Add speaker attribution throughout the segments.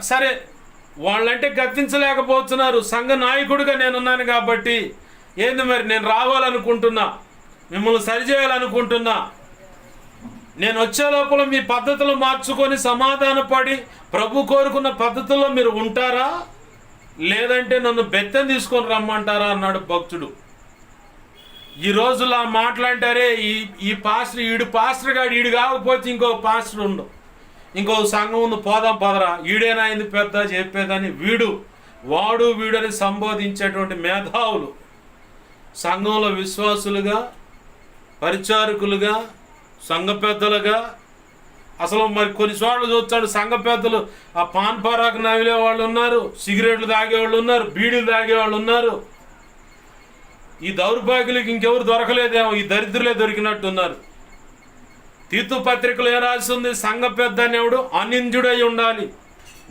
Speaker 1: సరే వాళ్ళంటే గద్దించలేకపోతున్నారు, సంఘ నాయకుడిగా నేనున్నాను కాబట్టి ఏంది మరి నేను రావాలనుకుంటున్నా, మిమ్మల్ని సరిచేయాలనుకుంటున్నా. నేను వచ్చే లోపల మీ పద్ధతులు మార్చుకొని సమాధానపడి ప్రభు కోరుకున్న పద్ధతుల్లో మీరు ఉంటారా, లేదంటే నన్ను బెత్తం తీసుకొని రమ్మంటారా అన్నాడు భక్తుడు. ఈ రోజుల్లో మాట్లాంటారే ఈ పాస్టర్ పాస్టర్ గాడు ఈడు కాకపోతే ఇంకో పాస్టర్ ఉండు, ఇంకో సంఘం ఉంది, పోదాం పదరా, ఈడేనాయింది పెద్ద చెప్పేదని వాడు వీడని సంబోధించేటువంటి మేధావులు సంఘంలో విశ్వాసులుగా, పరిచారకులుగా, సంఘ పెద్దలుగా, అసలు మరి కొన్ని చోట్ల చూస్తాడు సంఘ పెద్దలు ఆ పాన్ పరాకు నవిలే వాళ్ళు ఉన్నారు, సిగరెట్లు తాగేవాళ్ళు ఉన్నారు, బీడీలు తాగేవాళ్ళు ఉన్నారు. ఈ దౌర్భాగ్యులకి ఇంకెవరు దొరకలేదేమో, ఈ దరిద్రులే దొరికినట్టున్నారు. తీతు పత్రికలు ఏం రాసి ఉంది? సంఘ పెద్ద అనేవాడు అనింద్యుడై ఉండాలి,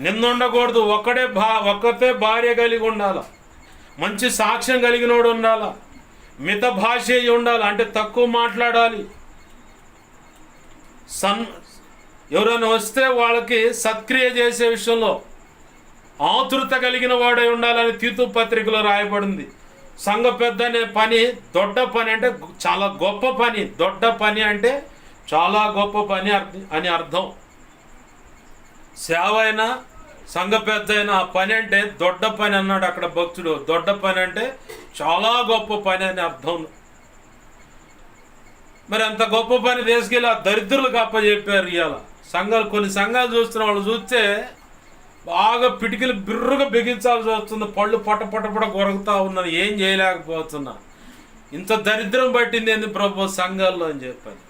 Speaker 1: నిందుండకూడదు, ఒక్కతే భార్య కలిగి ఉండాలి, మంచి సాక్ష్యం కలిగినోడు ఉండాలి, మిత భాష ఉండాలి, అంటే తక్కువ మాట్లాడాలి, ఎవరైనా వస్తే వాళ్ళకి సత్క్రియ చేసే విషయంలో ఆతృత కలిగిన వాడై ఉండాలని తీతు పత్రికలో రాయబడింది. సంఘ పెద్ద అనే పని దొడ్డ పని, అంటే చాలా గొప్ప పని. దొడ్డ పని అంటే చాలా గొప్ప పని అని అర్థం. సేవ అయినా సంఘ పెద్ద అయినా ఆ పని అంటే దొడ్డ పని అన్నాడు అక్కడ భక్తుడు. దొడ్డ పని అంటే చాలా గొప్ప పని అని అర్థం. మరి అంత గొప్ప పని తీసుకెళ్ళి ఆ దరిద్రులకు అప్పచెప్పారు. ఇవాళ సంఘాలు, కొన్ని సంఘాలు చూస్తున్న వాళ్ళు చూస్తే బాగా పిటికలు బిర్రుగా బిగించాల్సి వస్తుంది, పళ్ళు పొట్ట కొరకుతా ఉన్నాను, ఏం చేయలేకపోతున్నా. ఇంత దరిద్రం పట్టింది ఏంది ప్రభు సంఘాల్లో అని చెప్పాను.